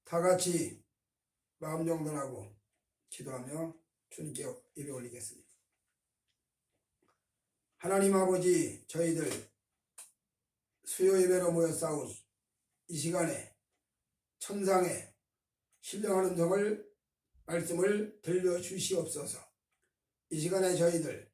다 같이 마음 정돈하고 기도하며 주님께 예배 올리겠습니다. 하나님 아버지, 저희들 수요 예배로 모여 싸운 이 시간에 천상의 신령한 음성을 말씀을 들려주시옵소서. 이 시간에 저희들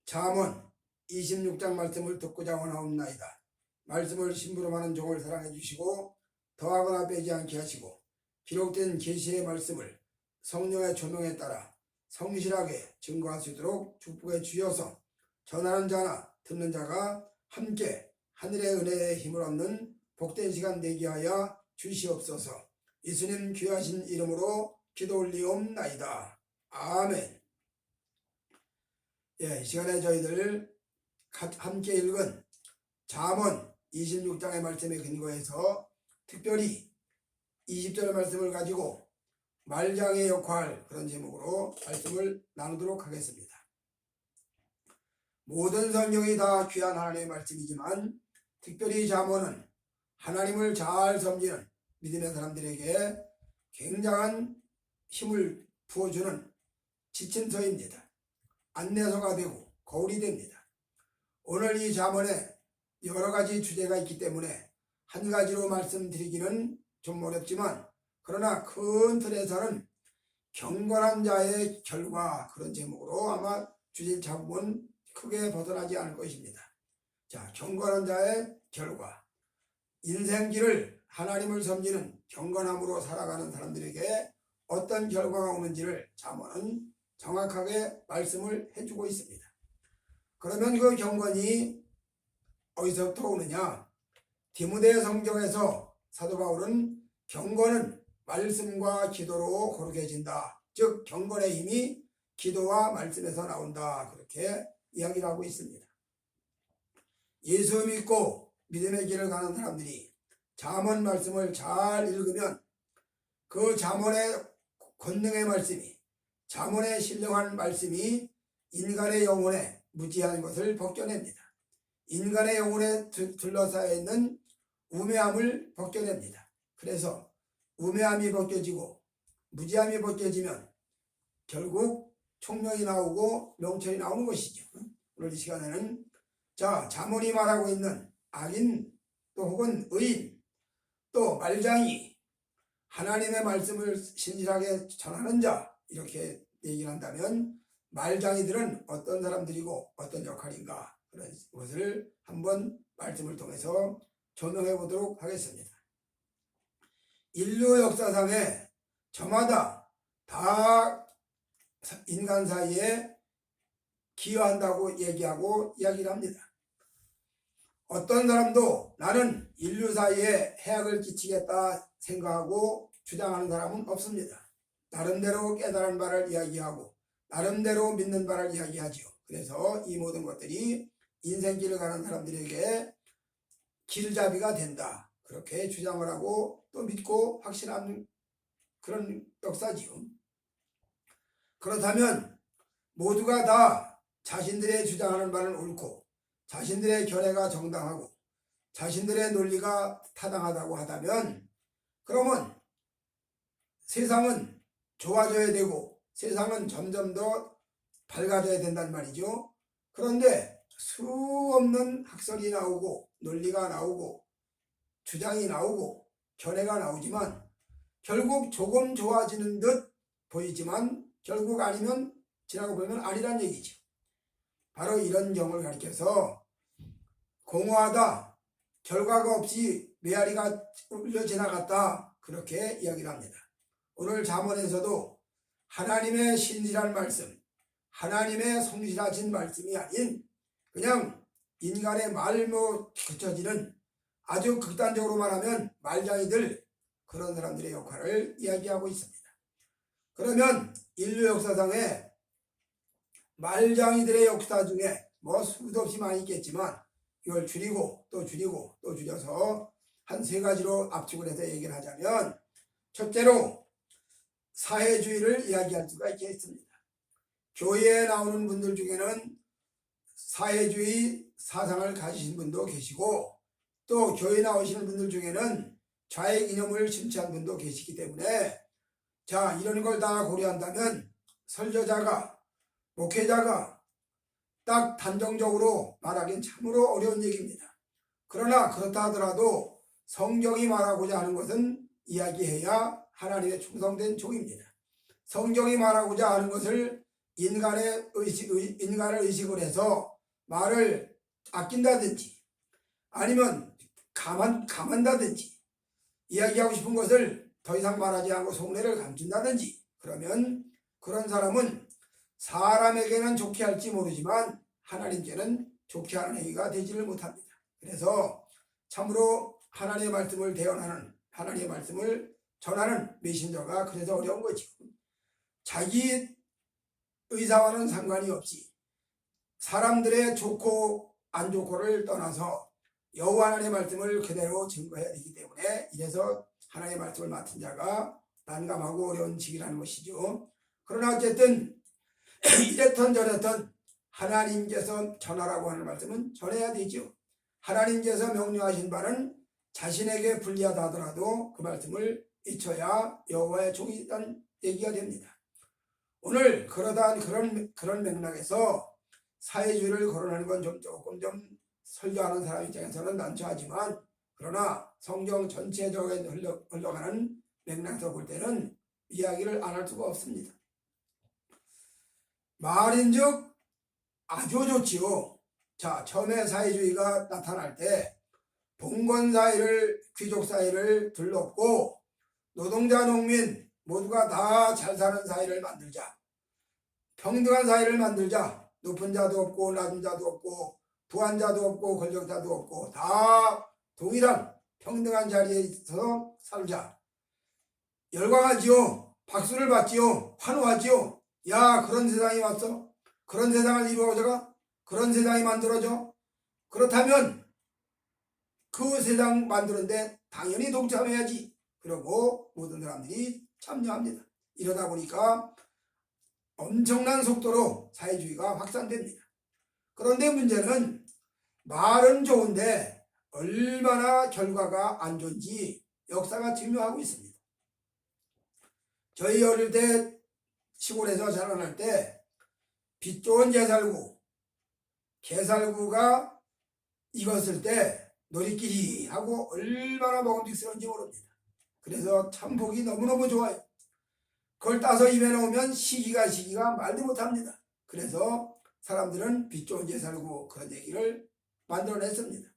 잠언 26장 말씀을 듣고자 원하옵나이다. 말씀을 심부름하는 종을 사랑해 주시고 더하거나 빼지 않게 하시고 기록된 계시의 말씀을 성령의 조명에 따라 성실하게 증거할 수 있도록 축복해 주셔서 전하는 자나 듣는 자가 함께 하늘의 은혜의 힘을 얻는 복된 시간 되게 하여 주시옵소서. 예수님 귀하신 이름으로 기도 올리옵나이다. 아멘. 이 시간에 저희들 함께 읽은 잠언 26장의 말씀에 근거해서 특별히 20절의 말씀을 가지고 말장의 역할, 그런 제목으로 말씀을 나누도록 하겠습니다. 모든 성경이 다 귀한 하나님의 말씀이지만 특별히 잠언은 하나님을 잘 섬기는 믿음의 사람들에게 굉장한 힘을 부어주는 지침서입니다. 안내서가 되고 거울이 됩니다. 오늘 이 잠언에 여러 가지 주제가 있기 때문에 한 가지로 말씀드리기는 좀 어렵지만, 그러나 큰 틀에서는 경건한 자의 결과, 그런 제목으로 아마 주제 잡으면 크게 벗어나지 않을 것입니다. 자, 경건한 자의 결과. 인생길을 하나님을 섬기는 경건함으로 살아가는 사람들에게 어떤 결과가 오는지를 잠언은 정확하게 말씀을 해주고 있습니다. 그러면 그 경건이 어디서부터 오느냐? 디모데 성경에서 사도 바울은 경건은 말씀과 기도로 거룩해진다. 즉 경건의 힘이 기도와 말씀에서 나온다. 그렇게 이야기를 하고 있습니다. 예수 믿고 믿음의 길을 가는 사람들이 잠언 말씀을 잘 읽으면 그 잠언의 권능의 말씀이, 잠언의 신령한 말씀이 인간의 영혼에 무지한 것을 벗겨냅니다. 인간의 영혼에 둘러싸여 있는 우매함을 벗겨냅니다. 그래서 우매함이 벗겨지고 무지함이 벗겨지면 결국 총명이 나오고 명철이 나오는 것이죠. 오늘 이 시간에는 잠언이 말하고 있는 악인 또 혹은 의인 또 말장이 하나님의 말씀을 신실하게 전하는 자, 이렇게 얘기를 한다면 말장이들은 어떤 사람들이고 어떤 역할인가, 그런 것을 한번 말씀을 통해서 조명해 보도록 하겠습니다. 인류 역사상에 저마다 다 인간 사이에 기여한다고 얘기하고 이야기를 합니다. 어떤 사람도 나는 인류 사이에 해악을 끼치겠다 생각하고 주장하는 사람은 없습니다. 나름대로 깨달은 바를 이야기하고 나름대로 믿는 바를 이야기하지요. 그래서 이 모든 것들이 인생길을 가는 사람들에게 길잡이가 된다, 그렇게 주장을 하고 또 믿고 확신하는 그런 역사지요. 그렇다면 모두가 다 자신들의 주장하는 바는 옳고 자신들의 견해가 정당하고 자신들의 논리가 타당하다고 하다면, 그러면 세상은 좋아져야 되고 세상은 점점 더 밝아져야 된단 말이죠. 그런데 수없는 학설이 나오고 논리가 나오고 주장이 나오고 견해가 나오지만 결국 조금 좋아지는 듯 보이지만 결국 아니면 지나고 보면 아니란 얘기죠. 바로 이런 경우를 가리켜서 공허하다, 결과가 없이 메아리가 울려 지나갔다, 그렇게 이야기를 합니다. 오늘 잠언에서도 하나님의 신실한 말씀, 하나님의 성실하신 말씀이 아닌 그냥 인간의 말로 그쳐지는, 아주 극단적으로 말하면 말장이들, 그런 사람들의 역할을 이야기하고 있습니다. 그러면 인류 역사상에 말장이들의 역사 중에 수도 없이 많이 있겠지만 이걸 줄이고 또 줄이고 또 줄여서 한 세 가지로 압축을 해서 얘기를 하자면, 첫째로 사회주의를 이야기할 수가 있겠습니다. 교회에 나오는 분들 중에는 사회주의 사상을 가지신 분도 계시고 또 교회 나오시는 분들 중에는 좌익 이념을 심취한 분도 계시기 때문에 자, 이런 걸 다 고려한다면 설교자가, 목회자가 딱 단정적으로 말하기는 참으로 어려운 얘기입니다. 그러나 그렇다 하더라도 성경이 말하고자 하는 것은 이야기해야 하나님의 충성된 종입니다. 성경이 말하고자 하는 것을 인간을 의식을 해서 말을 아낀다든지 아니면 감한다든지 이야기하고 싶은 것을 더 이상 말하지 않고 속내를 감춘다든지 그러면 그런 사람은 사람에게는 좋게 할지 모르지만 하나님께는 좋게 하는 행위가 되지를 못합니다. 그래서 참으로 하나님의 말씀을 대언하는 하나님의 말씀을 전하는 메신저가 그래서 어려운 거지. 자기 의사와는 상관이 없이 사람들의 좋고 안 좋고를 떠나서 여호와 하나님의 말씀을 그대로 증거해야 되기 때문에 이래서 하나님의 말씀을 맡은 자가 난감하고 어려운 직이라는 것이죠. 그러나 어쨌든 이랬던 저랬던 하나님께서 전하라고 하는 말씀은 전해야 되죠. 하나님께서 명령하신 바는 자신에게 불리하다 하더라도 그 말씀을 잊혀야 여호와의 종이 있다는 얘기가 됩니다. 오늘 그러한 그런 맥락에서 사회주의를 거론하는 건 조금 설교하는 사람 입장에서는 난처하지만 그러나 성경 전체적으로 흘러가는 맥락에서 볼 때는 이야기를 안 할 수가 없습니다. 말인즉 아주 좋지요. 자, 처음에 사회주의가 나타날 때 봉건 사회를 귀족 사회를 둘렀고 노동자 농민 모두가 다 잘 사는 사회를 만들자. 평등한 사회를 만들자. 높은 자도 없고 낮은 자도 없고 부한 자도 없고 권력자도 없고 다 동일한 평등한 자리에서 살자. 열광하지요. 박수를 받지요. 환호하지요. 야, 그런 세상이 왔어? 그런 세상을 이루어져가? 그런 세상이 만들어져? 그렇다면 그 세상 만드는데 당연히 동참해야지. 그러고 모든 사람들이 참여합니다. 이러다 보니까 엄청난 속도로 사회주의가 확산됩니다. 그런데 문제는 말은 좋은데 얼마나 결과가 안 좋은지 역사가 증명하고 있습니다. 저희 어릴 때 시골에서 자라날 때 빛 좋은 개살구가 익었을 때 놀이끼리 하고 얼마나 먹음직스러운지 모릅니다. 그래서 참 보기 너무너무 좋아요. 그걸 따서 입에 넣으면 시기가 말도 못합니다. 그래서 사람들은 빛 좋은 개살구 그런 얘기를 만들어냈습니다.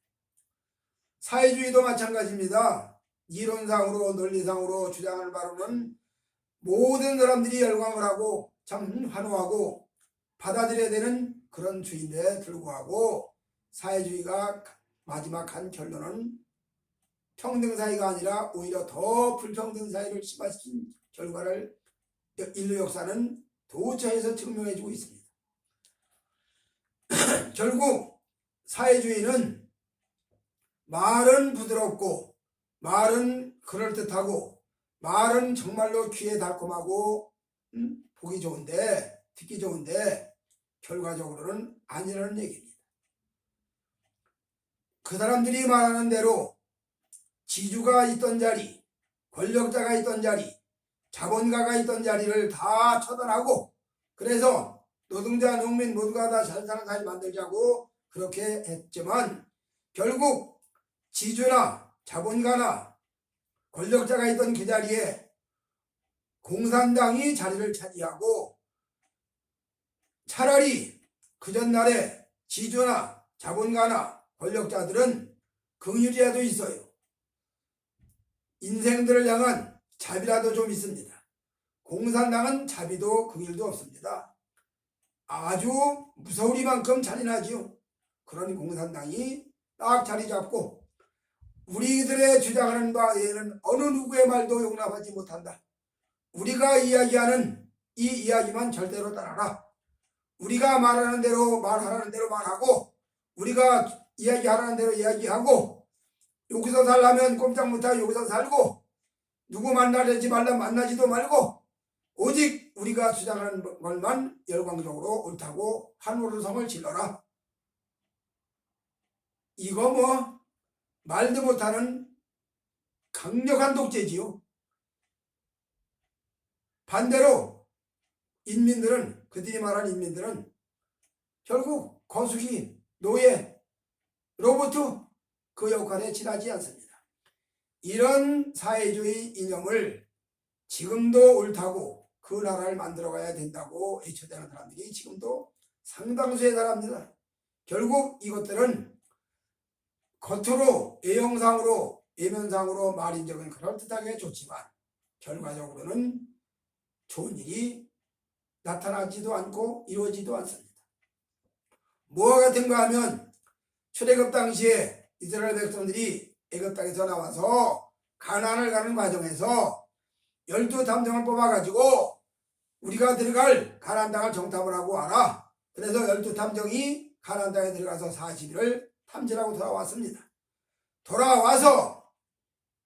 사회주의도 마찬가지입니다. 이론상으로 논리상으로 주장하는 바로는 모든 사람들이 열광을 하고 참 환호하고 받아들여야 되는 그런 주의인데 불구하고 사회주의가 마지막 한 결론은 평등사회가 아니라 오히려 더 불평등사회를 심화시킨 결과를 인류 역사는 도처에서 증명해주고 있습니다. 결국 사회주의는 말은 부드럽고 말은 그럴듯하고 말은 정말로 귀에 달콤하고 보기 좋은데 듣기 좋은데 결과적으로는 아니라는 얘기입니다. 그 사람들이 말하는 대로 지주가 있던 자리, 권력자가 있던 자리, 자본가가 있던 자리를 다 처단하고 그래서 노동자, 농민 모두가 다 잘 사는 사회를 만들자고 그렇게 했지만 결국 지주나 자본가나 권력자가 있던 그 자리에 공산당이 자리를 차지하고 차라리 그 전날에 지주나 자본가나 권력자들은 긍휼이라도 있어요. 인생들을 향한 자비라도 좀 있습니다. 공산당은 자비도 긍휼도 없습니다. 아주 무서우리만큼 잔인하지요. 그런 공산당이 딱 자리 잡고 우리들의 주장하는 바에는 어느 누구의 말도 용납하지 못한다. 우리가 이야기하는 이 이야기만 절대로 따라라. 우리가 말하는 대로 말하라는 대로 말하고 우리가 이야기하라는 대로 이야기하고 여기서 살려면 꼼짝 못하고 여기서 살고 누구 만나려지 말라 만나지도 말고 오직 우리가 주장하는 것만 열광적으로 옳다고 한우르성을 질러라. 이거 말도 못하는 강력한 독재지요. 반대로 인민들은, 그들이 말한 인민들은 결국 거수기, 노예, 로봇 그 역할에 지나지 않습니다. 이런 사회주의 이념을 지금도 옳다고 그 나라를 만들어가야 된다고 외쳐대는 사람들이 지금도 상당수에 달합니다. 결국 이것들은 겉으로 외형상으로 외면상으로 말인적은 그럴듯하게 좋지만 결과적으로는 좋은 일이 나타나지도 않고 이루어지도 않습니다. 뭐와 같은가 하면 출애굽 당시에 이스라엘 백성들이 애굽 땅에서 나와서 가나안을 가는 과정에서 12탐정을 뽑아가지고 우리가 들어갈 가나안 땅을 정탐을 하고 와라. 그래서 12탐정이 가나안 땅에 들어가서 40일을 탐지하고 돌아왔습니다. 돌아와서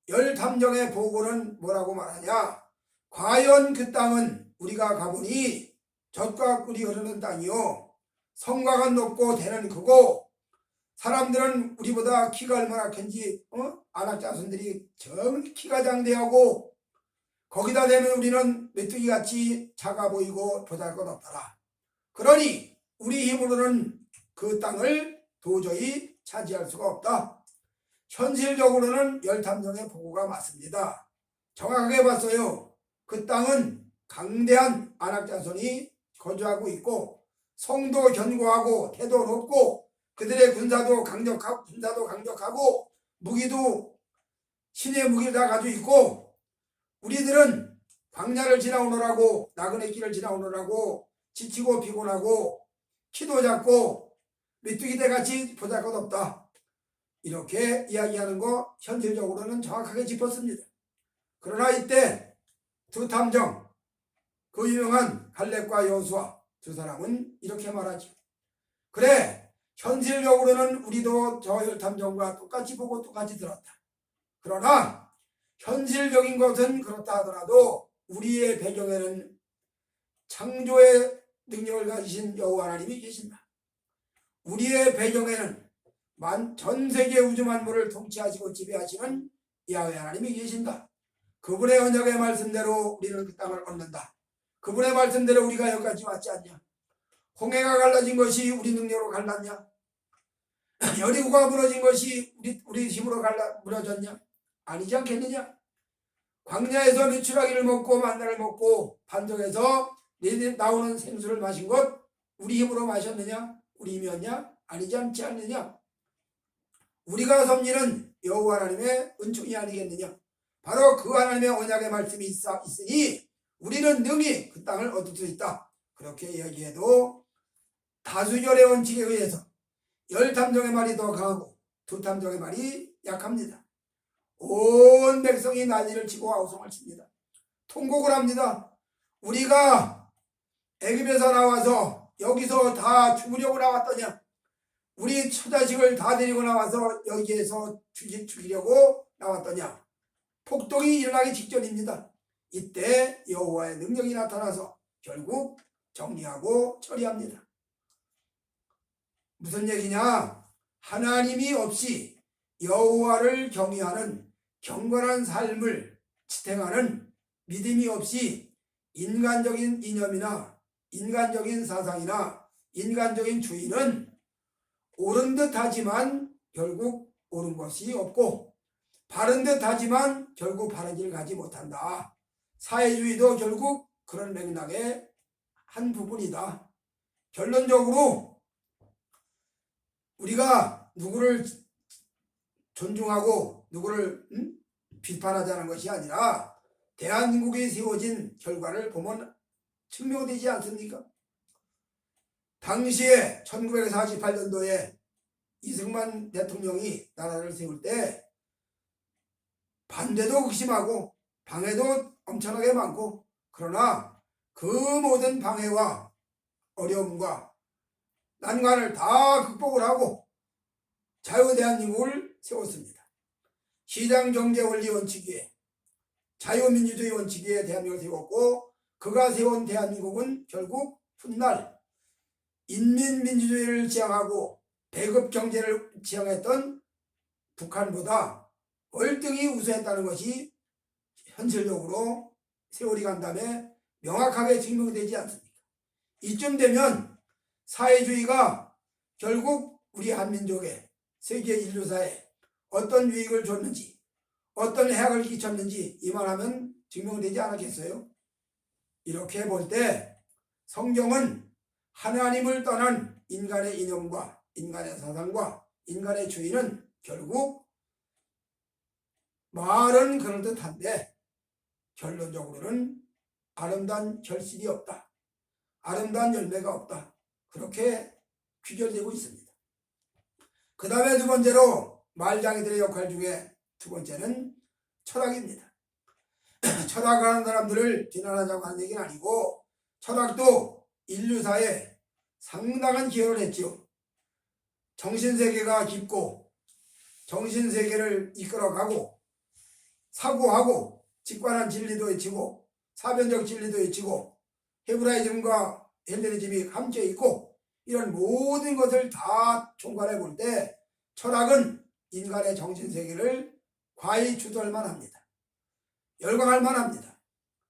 10탐정의 보고는 뭐라고 말하냐? 과연 그 땅은 우리가 가보니 젖과 꿀이 흐르는 땅이요, 성곽은 높고 대는 크고 사람들은 우리보다 키가 얼마나 큰지 안악자손들이 정말 키가 장대하고 거기다 대면 우리는 메뚜기같이 작아 보이고 보잘것없더라. 그러니 우리 힘으로는 그 땅을 도저히 차지할 수가 없다. 현실적으로는 열탐정의 보고가 맞습니다. 정확하게 봤어요. 그 땅은 강대한 안악자손이 거주하고 있고 성도 견고하고 태도 높고 그들의 군사도 강력하고 무기도 신의 무기를 다 가지고 있고 우리들은 광야를 지나오느라고 나그네 길을 지나오느라고 지치고 피곤하고 키도 작고 메뚜기 떼같이 보잘것없다. 이렇게 이야기하는 거 현실적으로는 정확하게 짚었습니다. 그러나 이때 두 탐정, 그 유명한 갈렙과 여호수아 두 사람은 이렇게 말하죠. 그래, 현실적으로는 우리도 저 열탐정과 똑같이 보고 똑같이 들었다. 그러나 현실적인 것은 그렇다 하더라도 우리의 배경에는 창조의 능력을 가지신 여호와 하나님이 계신다. 우리의 배경에는 전 세계 우주 만물을 통치하시고 지배하시는 야훼 하나님이 계신다. 그분의 언약의 말씀대로 우리는 그 땅을 얻는다. 그분의 말씀대로 우리가 여기까지 왔지 않냐? 홍해가 갈라진 것이 우리 능력으로 갈랐냐? 여리고가 무너진 것이 우리 힘으로 무너졌냐? 아니지 않겠느냐? 광야에서 메추라기를 먹고 만나를 먹고 반석에서 나오는 생수를 마신 것 우리 힘으로 마셨느냐? 우리 힘이었냐? 아니지 않느냐? 우리가 섬기는 여호와 하나님의 은총이 아니겠느냐? 바로 그 하나님의 언약의 말씀이 있으니 우리는 능히 그 땅을 얻을 수 있다. 그렇게 이야기해도 다수결의 원칙에 의해서 열탐정의 말이 더 강하고 두탐정의 말이 약합니다. 온 백성이 난리를 치고 아우성을 칩니다. 통곡을 합니다. 우리가 애굽에서 나와서 여기서 다 죽으려고 나왔더냐? 우리 처자식을 다 데리고 나와서 여기에서 죽이려고 나왔더냐? 폭동이 일어나기 직전입니다. 이때 여호와의 능력이 나타나서 결국 정리하고 처리합니다. 무슨 얘기냐? 하나님이 없이 여호와를 경외하는 경건한 삶을 지탱하는 믿음이 없이 인간적인 이념이나 인간적인 사상이나 인간적인 주의는 옳은 듯 하지만 결국 옳은 것이 없고 바른 듯 하지만 결국 바른 길을 가지 못한다. 사회주의도 결국 그런 맥락의 한 부분이다. 결론적으로 우리가 누구를 존중하고 누구를 비판하자는 것이 아니라 대한민국이 세워진 결과를 보면 증명되지 않습니까? 당시에 1948년도에 이승만 대통령이 나라를 세울 때 반대도 극심하고 방해도 엄청나게 많고 그러나 그 모든 방해와 어려움과 난관을 다 극복을 하고 자유대한민국을 세웠습니다. 시장경제 원리 원칙 위에 자유민주주의 원칙 위에 대한민국을 세웠고 그가 세운 대한민국은 결국 훗날 인민민주주의를 지향하고 배급경제를 지향했던 북한보다 월등히 우수했다는 것이 현실적으로 세월이 간 다음에 명확하게 증명되지 않습니까? 이쯤 되면 사회주의가 결국 우리 한민족의 세계 인류사에 어떤 유익을 줬는지 어떤 해악을 끼쳤는지 이만하면 증명되지 않았겠어요? 이렇게 볼 때 성경은 하나님을 떠난 인간의 이념과 인간의 사상과 인간의 주의는 결국 말은 그럴듯한데 결론적으로는 아름다운 결실이 없다. 아름다운 열매가 없다. 그렇게 귀결되고 있습니다. 그 다음에 두 번째로 말장이들의 역할 중에 두 번째는 철학입니다. 철학을 하는 사람들을 비난하자고 하는 얘기는 아니고 철학도 인류사에 상당한 기여를 했지요. 정신세계가 깊고 정신세계를 이끌어가고 사고하고 직관한 진리도 외치고 사변적 진리도 외치고 헤브라이즘과 헬레니즘이 함께 있고 이런 모든 것을 다 총괄해 볼 때 철학은 인간의 정신세계를 과히 주도할 만합니다. 열광할 만합니다.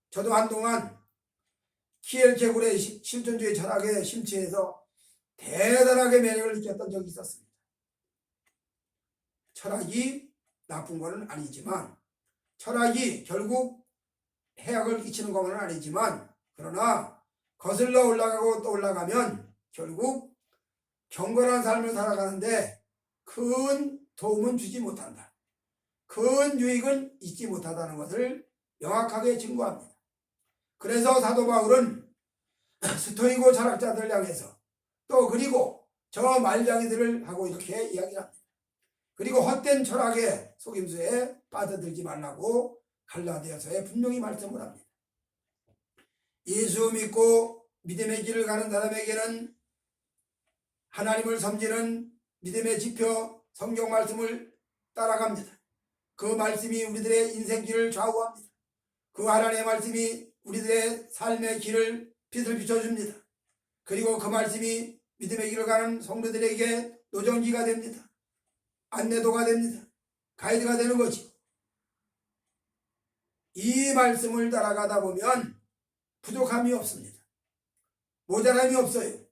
저도 한동안 키엘케굴의 실존주의 철학에 심취해서 대단하게 매력을 느꼈던 적이 있었습니다. 철학이 나쁜 것은 아니지만 철학이 결국 해악을 끼치는 것은 아니지만 그러나 거슬러 올라가고 또 올라가면 결국 경건한 삶을 살아가는데 큰 도움은 주지 못한다. 큰 유익은 있지 못하다는 것을 명확하게 증거합니다. 그래서 사도 바울은 스토이고 철학자들을 향해서 또 그리고 저 말장이들을 하고 이렇게 이야기합니다. 그리고 헛된 철학의 속임수에 빠져들지 말라고 갈라디아서에 분명히 말씀을 합니다. 예수 믿고 믿음의 길을 가는 사람에게는 하나님을 섬기는 믿음의 지표 성경 말씀을 따라갑니다. 그 말씀이 우리들의 인생길을 좌우합니다. 그 하나님의 말씀이 우리들의 삶의 길을 빛을 비춰줍니다. 그리고 그 말씀이 믿음의 길을 가는 성도들에게 노정기가 됩니다. 안내도가 됩니다. 가이드가 되는 거지. 이 말씀을 따라가다 보면 부족함이 없습니다. 모자람이 없어요.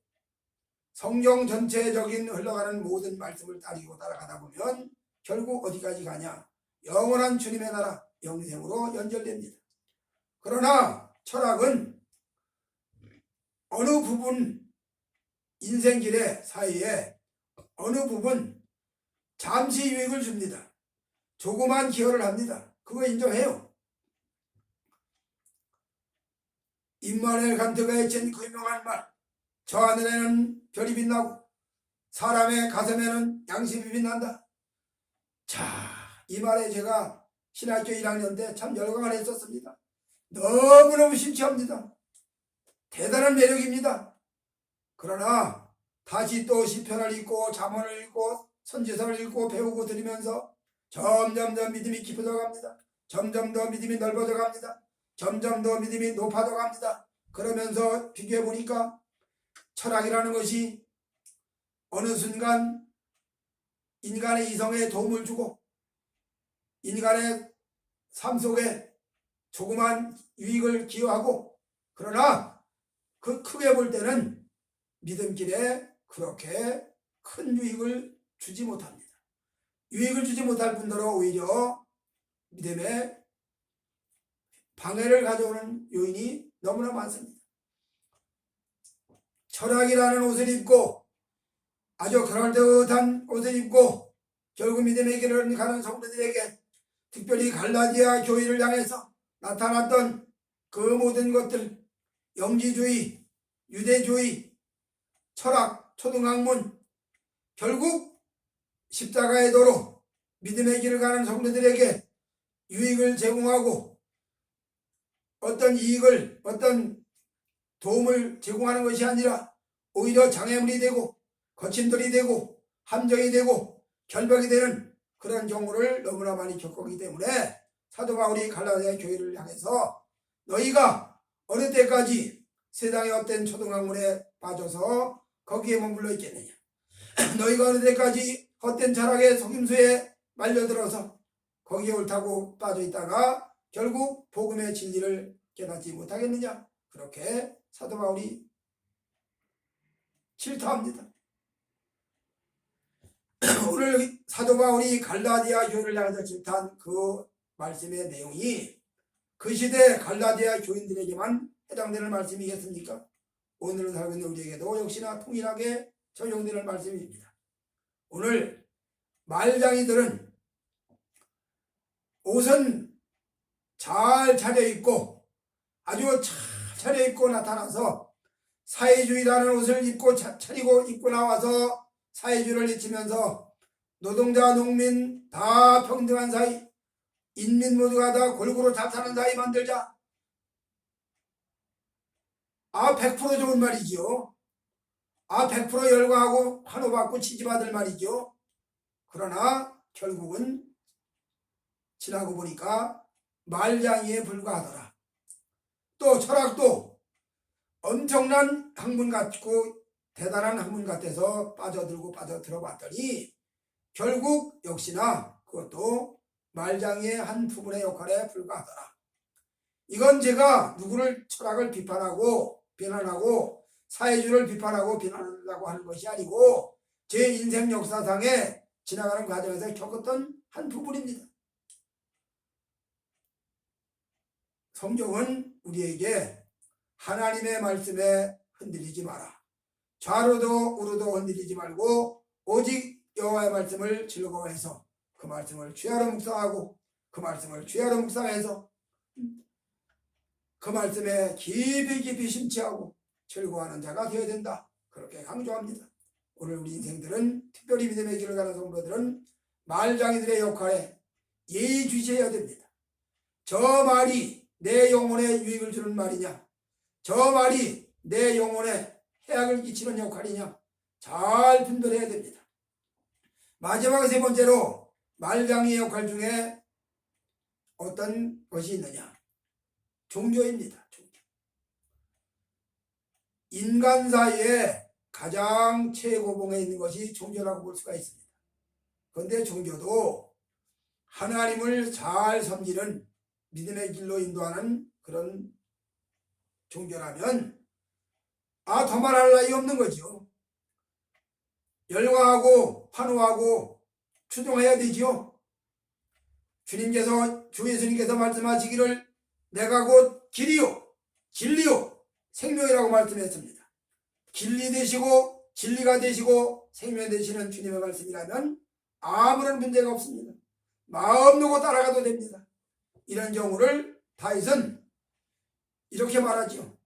성경 전체적인 흘러가는 모든 말씀을 따라가다 보면 결국 어디까지 가냐? 영원한 주님의 나라 영생으로 연결됩니다. 그러나 철학은 어느 부분 인생길의 사이에 어느 부분 잠시 유익을 줍니다. 조그만 기여를 합니다. 그거 인정해요. 임마누엘 칸트가 해친 그 유명한 말, 저 하늘에는 별이 빛나고 사람의 가슴에는 양심이 빛난다. 자, 이 말에 제가 신학교 1학년 때 참 열광을 했었습니다. 너무너무 심취합니다. 대단한 매력입니다. 그러나 다시 또 시편을 읽고 잠언을 읽고 선지서를 읽고 배우고 들으면서 점점 더 믿음이 깊어져 갑니다. 점점 더 믿음이 넓어져 갑니다. 점점 더 믿음이 높아져 갑니다. 그러면서 비교해 보니까 철학이라는 것이 어느 순간 인간의 이성에 도움을 주고 인간의 삶 속에 조그만 유익을 기여하고 그러나 그 크게 볼 때는 믿음길에 그렇게 큰 유익을 주지 못합니다. 유익을 주지 못할 뿐더러 오히려 믿음에 방해를 가져오는 요인이 너무나 많습니다. 철학이라는 옷을 입고 아주 그럴듯한 옷을 입고 결국 믿음의 길을 가는 성도들에게 특별히 갈라디아 교회를 향해서 나타났던 그 모든 것들 영지주의, 유대주의, 철학, 초등학문 결국 십자가의 도로 믿음의 길을 가는 성도들에게 유익을 제공하고 어떤 이익을 어떤 도움을 제공하는 것이 아니라 오히려 장애물이 되고 거침돌이 되고 함정이 되고 결벽이 되는 그런 경우를 너무나 많이 겪었기 때문에 사도 바울이 갈라디아 교회를 향해서 너희가 어느 때까지 세상의 헛된 초등학문에 빠져서 거기에 머물러 있겠느냐. 너희가 어느 때까지 헛된 철학의 속임수에 말려들어서 거기에 옳다고 빠져 있다가 결국 복음의 진리를 깨닫지 못하겠느냐? 그렇게 사도 바울이 질타합니다. 오늘 사도 바울이 갈라디아 교회를 향해서 질타한 그 말씀의 내용이 그 시대 갈라디아 교인들에게만 해당되는 말씀이겠습니까? 오늘 살고 있는 우리에게도 역시나 통일하게 적용되는 말씀입니다. 오늘 말장이들은 옷은 잘 차려입고 아주 잘 차려입고 나타나서 사회주의라는 옷을 입고 차리고 입고 나와서 사회주의를 외치면서 노동자 농민 다 평등한 사회, 인민 모두가 다 골고루 잘 사는 사회 만들자. 100% 좋은 말이지요. 100% 열광하고 환호받고 지지받을 말이죠. 그러나 결국은 지나고 보니까 말장이에 불과하더라. 또 철학도 엄청난 학문 같고 대단한 학문 같아서 빠져들고 빠져들어 봤더니 결국 역시나 그것도 말장이의 한 부분의 역할에 불과하더라. 이건 제가 누구를 철학을 비판하고 비난하고 사회주의를 비판하고 비난하려고 하는 것이 아니고 제 인생 역사상에 지나가는 과정에서 겪었던 한 부분입니다. 성경은 우리에게 하나님의 말씀에 흔들리지 마라. 좌로도 우로도 흔들리지 말고 오직 여호와의 말씀을 즐거워해서 그 말씀을 주야로 묵상하고 그 말씀을 주야로 묵상해서 그 말씀에 깊이 깊이 심취하고 즐거워하는 자가 되어야 된다. 그렇게 강조합니다. 오늘 우리 인생들은 특별히 믿음의 길을 가는 성도들은 말장이들의 역할에 예의주시해야 됩니다. 저 말이 내 영혼에 유익을 주는 말이냐, 저 말이 내 영혼에 해악을 끼치는 역할이냐 잘 분별해야 됩니다. 마지막 세 번째로 말장이의 역할 중에 어떤 것이 있느냐, 종교입니다. 종교. 인간 사이에 가장 최고봉에 있는 것이 종교라고 볼 수가 있습니다. 그런데 종교도 하나님을 잘 섬기는 믿음의 길로 인도하는 그런 종교라면 더 말할 나위 없는 거죠. 열광하고 환호하고 추종해야 되지요. 주님께서 주 예수님께서 말씀하시기를 내가 곧 길이요 진리요 생명이라고 말씀했습니다. 진리 되시고 진리가 되시고 생명 되시는 주님의 말씀이라면 아무런 문제가 없습니다. 마음 놓고 따라가도 됩니다. 이런 경우를 다윗은 이렇게 말하죠.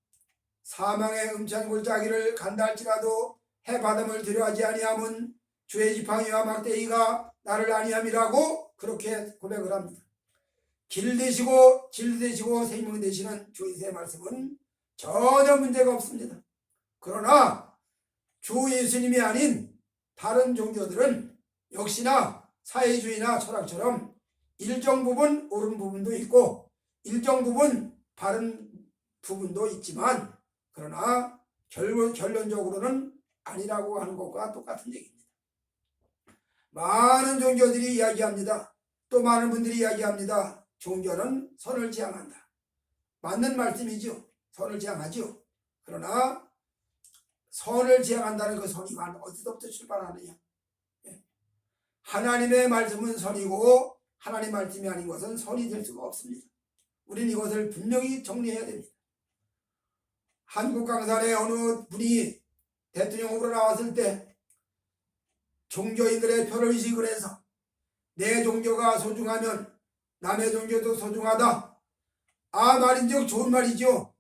사망의 음찬 골짜기를 간다 할지라도 해바람을 두려워하지 아니함은 주의 지팡이와 막대기가 나를 아니함이라고 그렇게 고백을 합니다. 길 되시고 진리 되시고 생명 되시는 주의 말씀은 전혀 문제가 없습니다. 그러나 주 예수님이 아닌 다른 종교들은 역시나 사회주의나 철학처럼 일정 부분 옳은 부분도 있고 일정 부분 바른 부분도 있지만 그러나 결론적으로는 아니라고 하는 것과 똑같은 얘기입니다. 많은 종교들이 이야기합니다. 또 많은 분들이 이야기합니다. 종교는 선을 지향한다. 맞는 말씀이죠. 선을 지향하죠. 그러나 선을 지향한다는 그 선이 어디서부터 출발하느냐. 하나님의 말씀은 선이고 하나님 말씀이 아닌 것은 선이 될 수가 없습니다. 우리는 이것을 분명히 정리해야 됩니다. 한국 강산에 어느 분이 대통령 후보로 나왔을 때 종교인들의 표를 의식을 해서 내 종교가 소중하면 남의 종교도 소중하다. 말인즉 좋은 말이죠.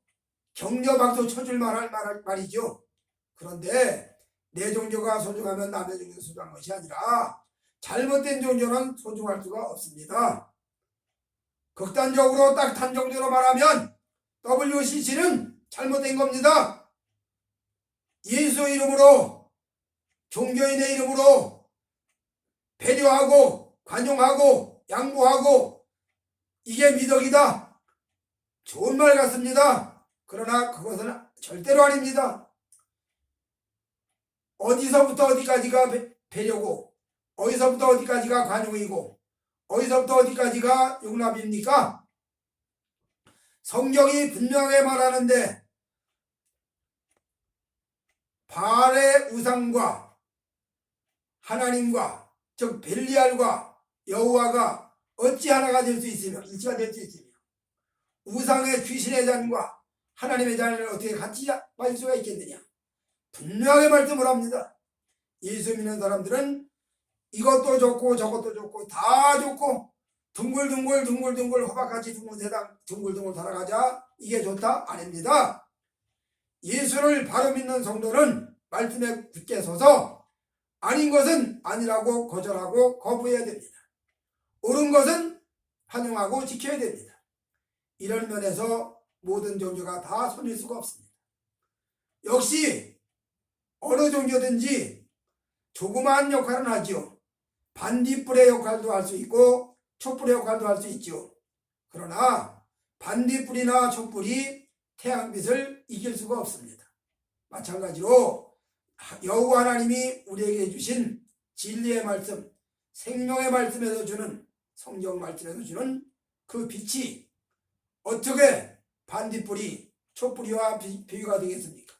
격려박수 쳐줄 만한 말이죠. 그런데 내 종교가 소중하면 남의 종교도 소중한 것이 아니라 잘못된 종교는 소중할 수가 없습니다. 극단적으로 딱 단정적으로 말하면 WCC는 잘못된 겁니다. 예수 이름으로 종교인의 이름으로 배려하고 관용하고 양보하고 이게 미덕이다. 좋은 말 같습니다. 그러나 그것은 절대로 아닙니다. 어디서부터 어디까지가 배려고 어디서부터 어디까지가 관용이고 어디서부터 어디까지가 용납입니까? 성경이 분명하게 말하는데 바알의 우상과 하나님과 즉 벨리알과 여호와가 어찌 하나가 될 수 있으며 일치가 될 수 있으며 우상의 귀신의 잔과 하나님의 잔을 어떻게 같이 마실 수가 있겠느냐. 분명하게 말씀을 합니다. 예수 믿는 사람들은 이것도 좋고 저것도 좋고 다 좋고 둥글둥글 호박같이 둥글둥글 살아가자 이게 좋다? 아닙니다. 예수를 바로 믿는 성도는 말씀에 굳게 서서 아닌 것은 아니라고 거절하고 거부해야 됩니다. 옳은 것은 환영하고 지켜야 됩니다. 이런 면에서 모든 종교가 다 손일 수가 없습니다. 역시 어느 종교든지 조그마한 역할은 하지요. 반딧불의 역할도 할 수 있고 촛불의 역할도 할 수 있죠. 그러나 반딧불이나 촛불이 태양빛을 이길 수가 없습니다. 마찬가지로 여호와 하나님이 우리에게 주신 진리의 말씀, 생명의 말씀에서 주는 성경 말씀에서 주는 그 빛이 어떻게 반딧불이 촛불이와 비교가 되겠습니까?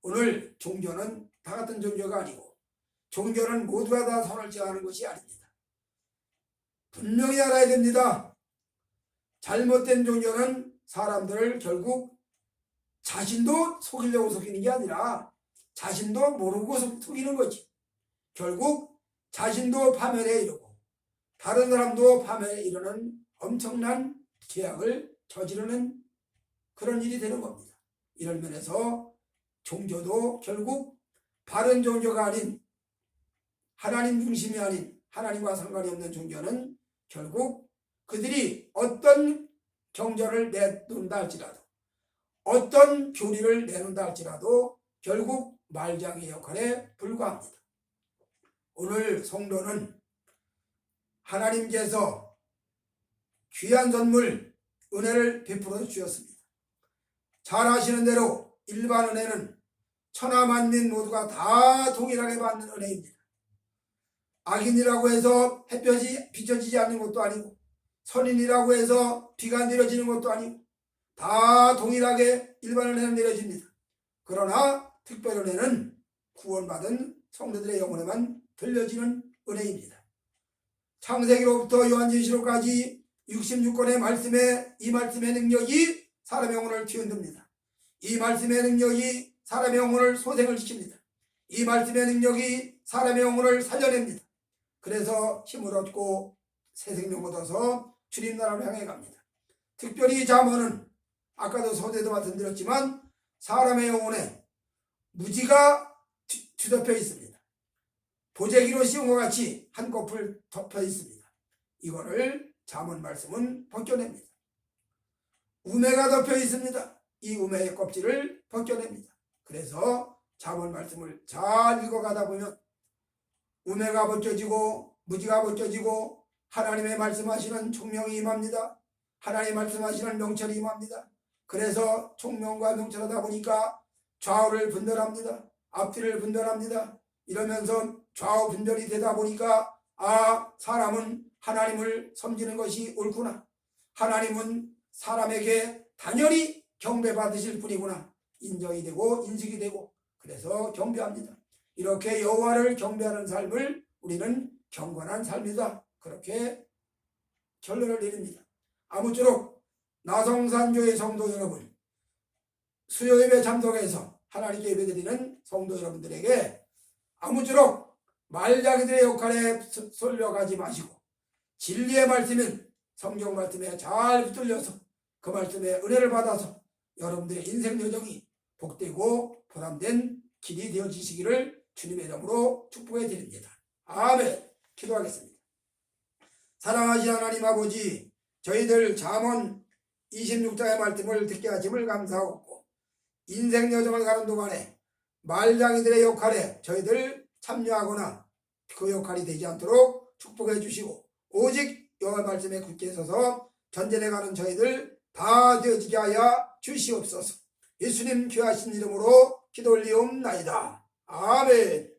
오늘 종교는 다 같은 종교가 아니고 종교는 모두가 다 선을 지어하는 것이 아닙니다. 분명히 알아야 됩니다. 잘못된 종교는 사람들을 결국 자신도 속이려고 속이는 게 아니라 자신도 모르고 속이는 거지. 결국 자신도 파멸에 이르고 다른 사람도 파멸에 이르는 엄청난 죄악을 저지르는 그런 일이 되는 겁니다. 이런 면에서 종교도 결국 바른 종교가 아닌 하나님 중심이 아닌 하나님과 상관이 없는 종교는 결국 그들이 어떤 경전을 내놓는다 할지라도 어떤 교리를 내놓는다 할지라도 결국 말장의 역할에 불과합니다. 오늘 성도는 하나님께서 귀한 선물 은혜를 베풀어 주셨습니다. 잘 아시는 대로 일반 은혜는 천하 만민 모두가 다 동일하게 받는 은혜입니다. 악인이라고 해서 햇볕이 비춰지지 않는 것도 아니고 선인이라고 해서 비가 내려지는 것도 아니고 다 동일하게 일반 은혜는 내려집니다. 그러나 특별 은혜는 구원받은 성도들의 영혼에만 들려지는 은혜입니다. 창세기로부터 요한계시록까지 66권의 말씀에 이 말씀의 능력이 사람의 영혼을 뒤흔듭니다. 이 말씀의 능력이 사람의 영혼을 소생을 시킵니다. 이 말씀의 능력이 사람의 영혼을 살려냅니다. 그래서 힘을 얻고 새 생명 얻어서 주님 나라로 향해 갑니다. 특별히 잠언은 아까도 서두에도 말씀드렸지만 사람의 영혼에 무지가 뒤덮여 있습니다. 보재기로 씌운 것 같이 한꺼풀 덮여 있습니다. 이거를 잠언 말씀은 벗겨냅니다. 우매가 덮여 있습니다. 이 우매의 껍질을 벗겨냅니다. 그래서 잠언 말씀을 잘 읽어가다 보면 우매가 벗겨지고 무지가 벗겨지고 하나님의 말씀하시는 총명이 임합니다. 하나님 말씀하시는 명철이 임합니다. 그래서 총명과 명철하다 보니까 좌우를 분별합니다. 앞뒤를 분별합니다. 이러면서 좌우 분별이 되다 보니까 사람은 하나님을 섬기는 것이 옳구나. 하나님은 사람에게 단연히 경배받으실 분이구나. 인정이 되고 인식이 되고 그래서 경배합니다. 이렇게 여호와를 경배하는 삶을 우리는 경건한 삶이다. 그렇게 결론을 내립니다. 아무쪼록 나성산교회 성도 여러분, 수요예배 참석해서 하나님께 예배드리는 성도 여러분들에게 아무쪼록 말자기들의 역할에 쏠려가지 마시고 진리의 말씀은 성경 말씀에 잘 붙들려서 그 말씀에 은혜를 받아서 여러분들의 인생 여정이 복되고 보람된 길이 되어지시기를 주님의 이름으로 축복해 드립니다. 아멘. 기도하겠습니다. 사랑하신 하나님 아버지, 저희들 잠언 26장의 말씀을 듣게 하심을 감사하고 인생 여정을 가는 동안에 말장이들의 역할에 저희들 참여하거나 그 역할이 되지 않도록 축복해 주시고 오직 여호와 말씀에 굳게 서서 전진해 가는 저희들 다 되어지게 하여 주시옵소서. 예수님 귀하신 이름으로 기도 올리옵나이다. 아멘.